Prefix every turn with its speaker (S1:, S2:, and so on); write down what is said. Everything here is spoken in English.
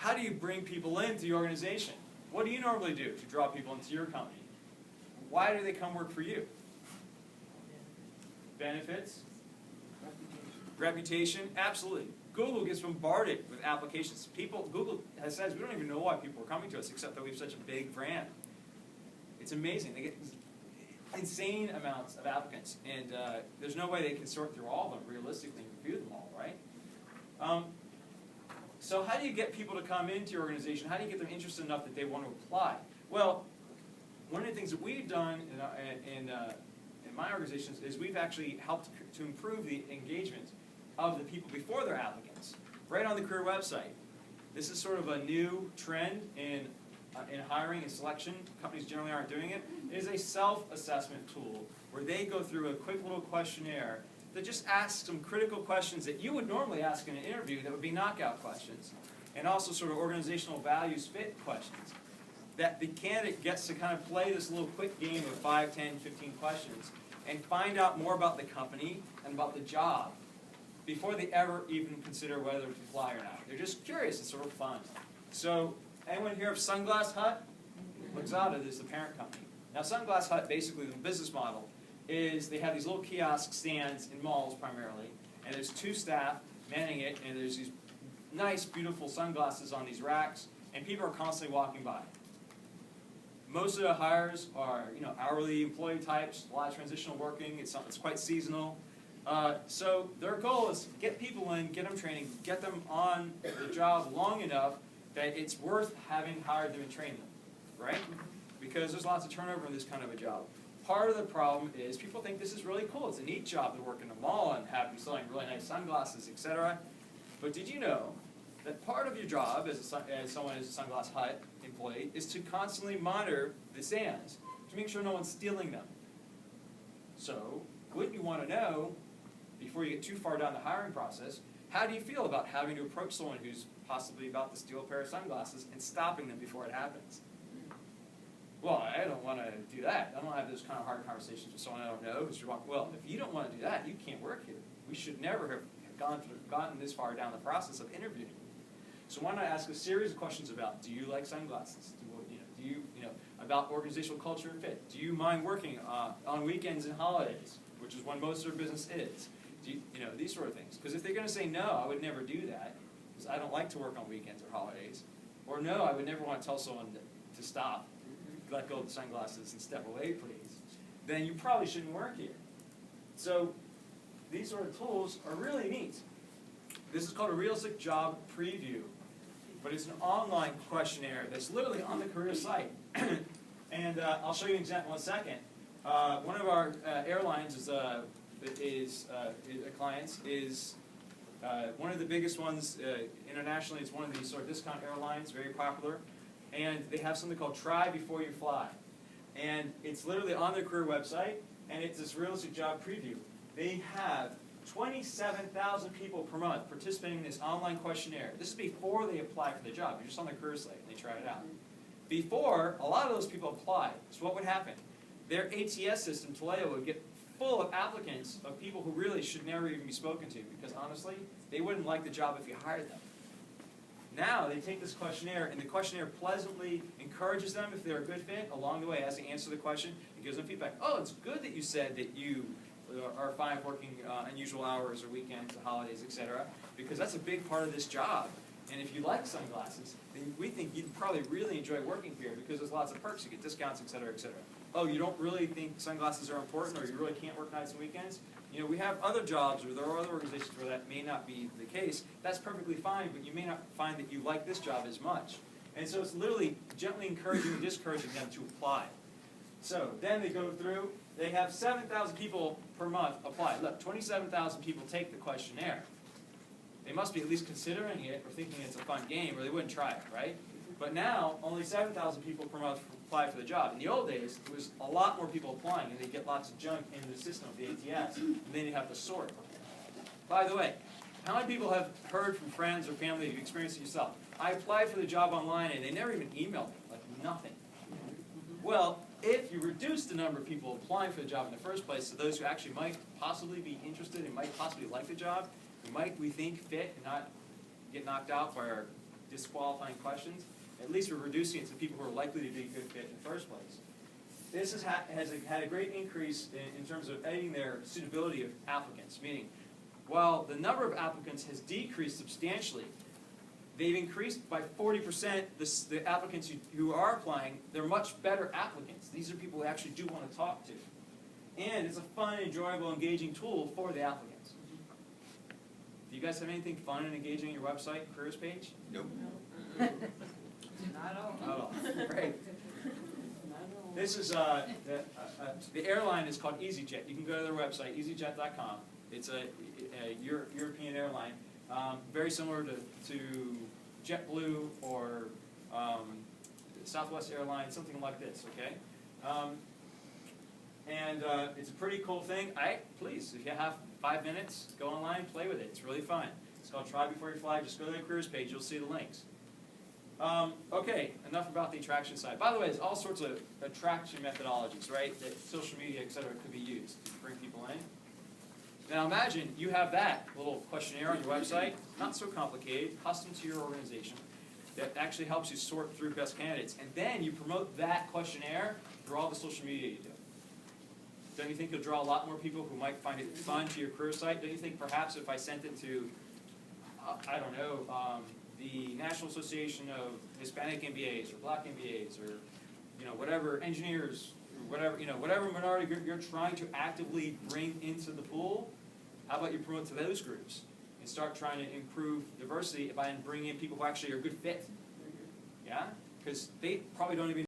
S1: how do you bring people into the organization? What do you normally do to draw people into your company? Why do they come work for you? Benefits? Reputation? Absolutely. Google gets bombarded with applications. Google says, we don't even know why people are coming to us except that we have such a big brand. It's amazing. They get insane amounts of applicants, and there's no way they can sort through all of them realistically and review them all, right? So how do you get people to come into your organization? How do you get them interested enough that they want to apply? Well, one of the things that we've done in my organization is we've actually helped to improve the engagement of the people before they're applicants, right on the career website. This is sort of a new trend in hiring and selection. Companies generally aren't doing it. It is a self-assessment tool where they go through a quick little questionnaire that just asks some critical questions that you would normally ask in an interview that would be knockout questions, and also sort of organizational values fit questions that the candidate gets to kind of play this little quick game of 5, 10, 15 questions and find out more about the company and about the job before they ever even consider whether to apply or not. They're just curious. It's sort of fun. So anyone hear of Sunglass Hut? Luxottica is the parent company. Now Sunglass Hut, basically the business model is they have these little kiosk stands in malls primarily, and there's 2 staff manning it, and there's these nice, beautiful sunglasses on these racks, and people are constantly walking by. Most of the hires are, hourly employee types, a lot of transitional working. It's quite seasonal. So their goal is to get people in, get them training, get them on the job long enough that it's worth having hired them and trained them, right? Because there's lots of turnover in this kind of a job. Part of the problem is people think this is really cool. It's a neat job to work in a mall and have you selling really nice sunglasses, etc. But did you know that part of your job as someone who's a Sunglass Hut employee is to constantly monitor the stands to make sure no one's stealing them? So, wouldn't you want to know, before you get too far down the hiring process, how do you feel about having to approach someone who's possibly about to steal a pair of sunglasses and stopping them before it happens? Well, I don't want to do that. I don't have those kind of hard conversations with someone I don't know who's walking. Well, if you don't want to do that, you can't work here. We should never have gotten this far down the process of interviewing. So why not ask a series of questions about, do you like sunglasses? Do you about organizational culture and fit? Do you mind working on weekends and holidays, which is when most of their business is? Do you, these sort of things. Because if they're going to say, no, I would never do that, because I don't like to work on weekends or holidays, or no, I would never want to tell someone to stop, let go of the sunglasses and step away, please, then you probably shouldn't work here. So these sort of tools are really neat. This is called a realistic job preview, but it's an online questionnaire that's literally on the career site. And I'll show you an example in a second. One of our airlines is clients is one of the biggest ones internationally. It's one of these sort of discount airlines, very popular. And they have something called Try Before You Fly. And it's literally on their career website, and it's this realistic job preview. They have 27,000 people per month participating in this online questionnaire. This is before they apply for the job. You're just on the career site, and they try it out. Before, a lot of those people apply. So what would happen? Their ATS system, Taleo, would get full of applicants of people who really should never even be spoken to, because honestly, they wouldn't like the job if you hired them. Now they take this questionnaire, and the questionnaire pleasantly encourages them, if they're a good fit, along the way as they answer the question. It gives them feedback. Oh, it's good that you said that you are fine working unusual hours or weekends or holidays, etc., because that's a big part of this job. And if you like sunglasses, then we think you'd probably really enjoy working here because there's lots of perks. You get discounts, etc., etc. Oh, you don't really think sunglasses are important, or you really can't work nights and weekends? We have other jobs, or there are other organizations where that may not be the case. That's perfectly fine, but you may not find that you like this job as much. And so it's literally gently encouraging and discouraging them to apply. So then they go through. They have 7,000 people per month apply. Look, 27,000 people take the questionnaire. They must be at least considering it or thinking it's a fun game, or they wouldn't try it, right? But now, only 7,000 people per month apply for the job. In the old days, it was a lot more people applying, and they'd get lots of junk into the system of the ATS, and then you'd have to sort. By the way, how many people have heard from friends or family, you've experienced it yourself? I applied for the job online, and they never even emailed me, like nothing. Well, if you reduce the number of people applying for the job in the first place to those who actually might possibly be interested and might possibly like the job, who might, we think, fit and not get knocked out by our disqualifying questions, at least we're reducing it to people who are likely to be a good fit in the first place. This has had a great increase in terms of editing their suitability of applicants, meaning while the number of applicants has decreased substantially, they've increased by 40% the applicants who are applying. They're much better applicants. These are people who actually do want to talk to. And it's a fun, enjoyable, engaging tool for the applicants. Do you guys have anything fun and engaging on your website, careers page?
S2: Nope.
S3: Not at all.
S1: Not at all. Great. This is, the airline is called EasyJet. You can go to their website, easyjet.com. It's a European airline, very similar to JetBlue or Southwest Airlines, something like this, okay? It's a pretty cool thing. Please, if you have 5 minutes, go online, play with it. It's really fun. It's called Try Before You Fly. Just go to the careers page. You'll see the links. Okay, enough about the attraction side. By the way, there's all sorts of attraction methodologies, right, that social media, et cetera, could be used to bring people in. Now imagine you have that little questionnaire on your website, not so complicated, custom to your organization, that actually helps you sort through best candidates. And then you promote that questionnaire through all the social media you do. Don't you think you'll draw a lot more people who might find it fun to your career site? Don't you think perhaps if I sent it to, I don't know, the National Association of Hispanic MBAs or Black MBAs or whatever engineers, whatever minority group you're trying to actively bring into the pool, how about you promote to those groups and start trying to improve diversity by bringing in people who actually are a good fit? Yeah? Because they probably don't even